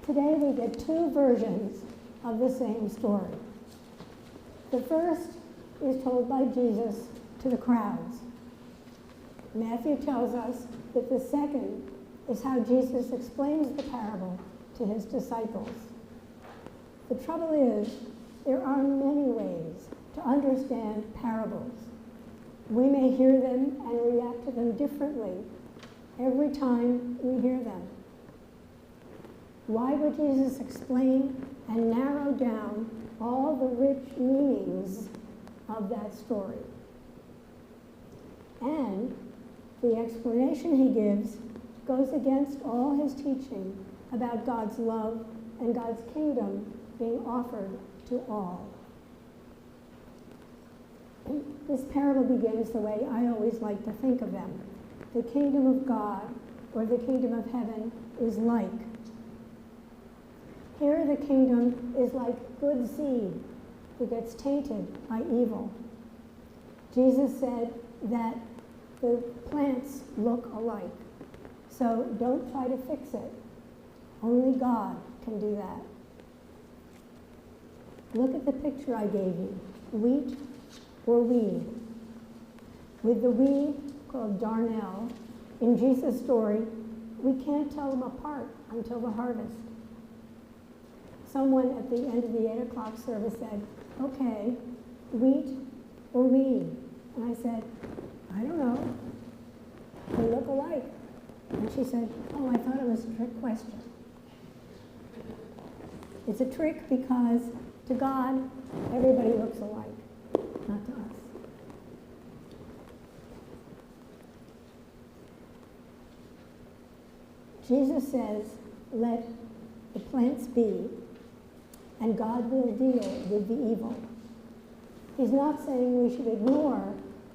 Today we get two versions of the same story. The first is told by Jesus to the crowds. Matthew tells us that the second is how Jesus explains the parable to his disciples. The trouble is, there are many ways to understand parables. We may hear them and react to them differently every time we hear them. Why would Jesus explain and narrow down all the rich meanings of that story? And the explanation he gives goes against all his teaching about God's love and God's kingdom being offered to all. This parable begins the way I always like to think of them. The kingdom of God, or the kingdom of heaven, is like. Here the kingdom is like good seed that gets tainted by evil. Jesus said that the plants look alike, so don't try to fix it. Only God can do that. Look at the picture I gave you, wheat or weed. With the weed, called darnel, in Jesus' story, we can't tell them apart until the harvest. Someone at the end of the 8 o'clock service said, okay, wheat or weed? And I said, I don't know. They look alike. And she said, oh, I thought it was a trick question. It's a trick because to God, everybody looks alike, not to us. Jesus says, let the plants be, and God will deal with the evil. He's not saying we should ignore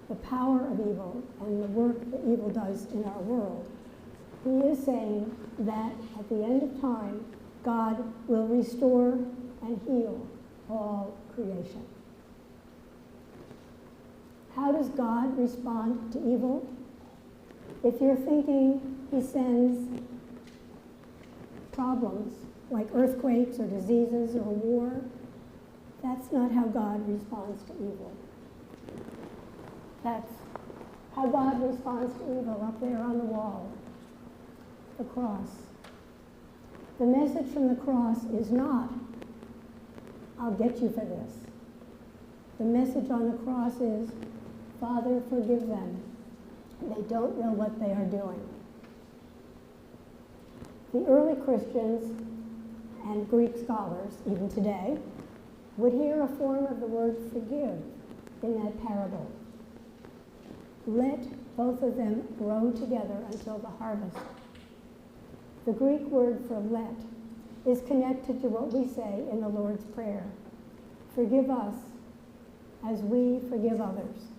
the power of evil and the work that evil does in our world. He is saying that at the end of time, God will restore and heal all creation. How does God respond to evil? If you're thinking he sends problems like earthquakes or diseases or war, that's not how God responds to evil. That's how God responds to evil up there on the wall, the cross. The message from the cross is not, I'll get you for this. The message on the cross is, Father, forgive them. They don't know what they are doing. The early Christians and Greek scholars, even today, would hear a form of the word forgive in that parable. Let both of them grow together until the harvest. The Greek word for let is connected to what we say in the Lord's Prayer. Forgive us as we forgive others.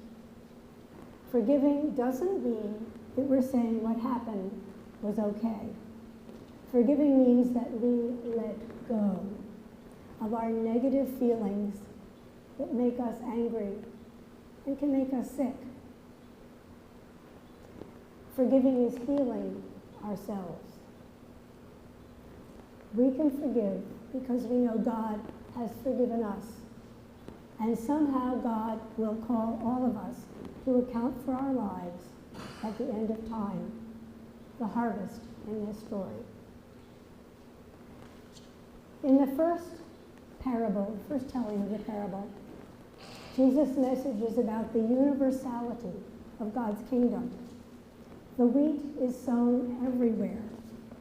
Forgiving doesn't mean that we're saying what happened was okay. Forgiving means that we let go of our negative feelings that make us angry and can make us sick. Forgiving is healing ourselves. We can forgive because we know God has forgiven us. And somehow God will call all of us to account for our lives at the end of time, the harvest in this story. In the first parable, the first telling of the parable, Jesus' message is about the universality of God's kingdom. The wheat is sown everywhere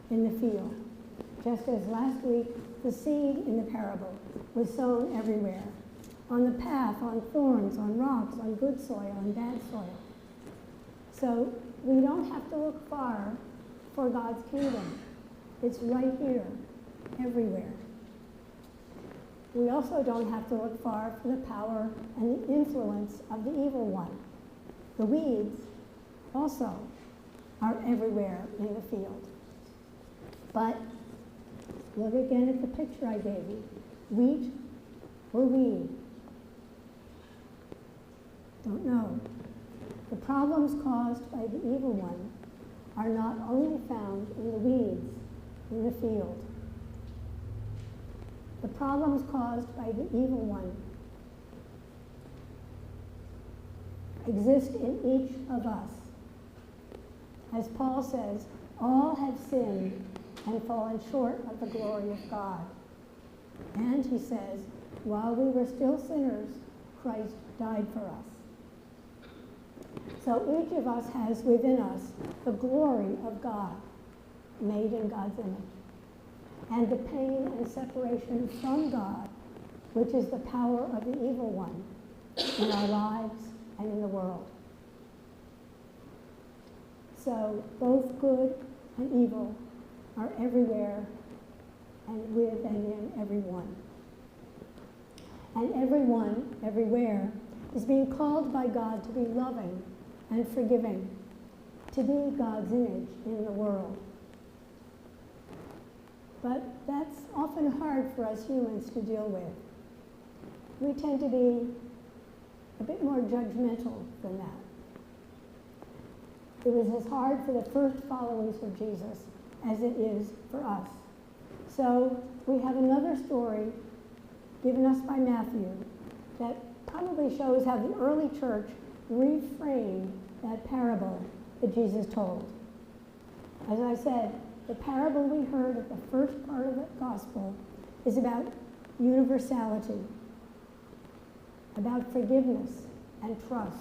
in the field, just as last week the seed in the parable was sown everywhere, on the path, on thorns, on rocks, on good soil, on bad soil. So we don't have to look far for God's kingdom. It's right here, everywhere. We also don't have to look far for the power and the influence of the evil one. The weeds also are everywhere in the field. But look again at the picture I gave you. Wheat or weed? Don't know. The problems caused by of the evil one are not only found in the weeds in the field. The problems caused by the evil one exist in each of us. As Paul says, all have sinned and fallen short of the glory of God. And he says, while we were still sinners, Christ died for us. So each of us has within us the glory of God, made in God's image, and the pain and separation from God, which is the power of the evil one in our lives and in the world. So both good and evil are everywhere and with and in everyone. And everyone, everywhere, is being called by God to be loving and forgiving, to be God's image in the world. But that's often hard for us humans to deal with. We tend to be a bit more judgmental than that. It was as hard for the first followers of Jesus as it is for us. So we have another story given us by Matthew that probably shows how the early church reframed that parable that Jesus told. As I said, the parable we heard at the first part of the gospel is about universality, about forgiveness and trust.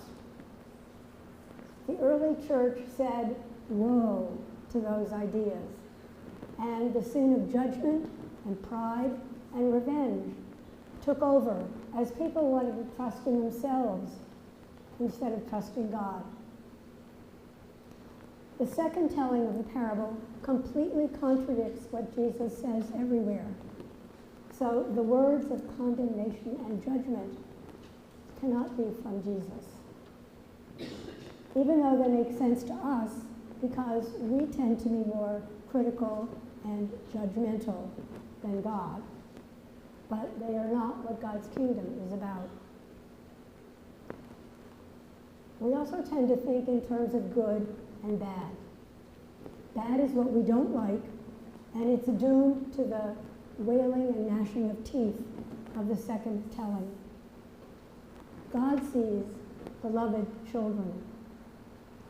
The early church said, woe to those ideas, and the sin of judgment and pride and revenge took over as people wanted to trust in themselves instead of trusting God. The second telling of the parable completely contradicts what Jesus says everywhere. So the words of condemnation and judgment cannot be from Jesus, even though they make sense to us because we tend to be more critical and judgmental than God. But they are not what God's kingdom is about. We also tend to think in terms of good and bad. Bad is what we don't like, and it's doomed to the wailing and gnashing of teeth of the second telling. God sees beloved children,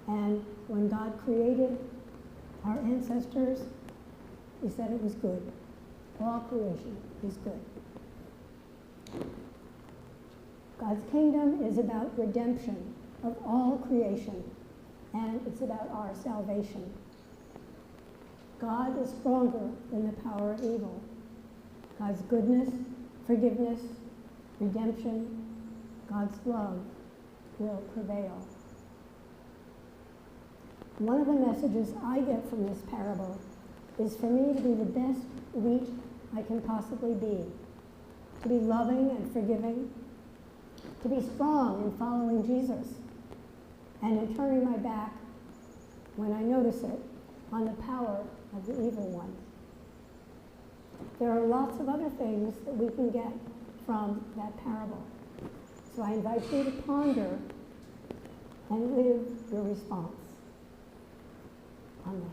and when God created our ancestors, he said it was good. All creation is good. God's kingdom is about redemption of all creation, and it's about our salvation. God is stronger than the power of evil. God's goodness, forgiveness, redemption, God's love will prevail. One of the messages I get from this parable is for me to be the best wheat I can possibly be, to be loving and forgiving, to be strong in following Jesus, and in turning my back, when I notice it, on the power of the evil one. There are lots of other things that we can get from that parable. So I invite you to ponder and live your response. Amen.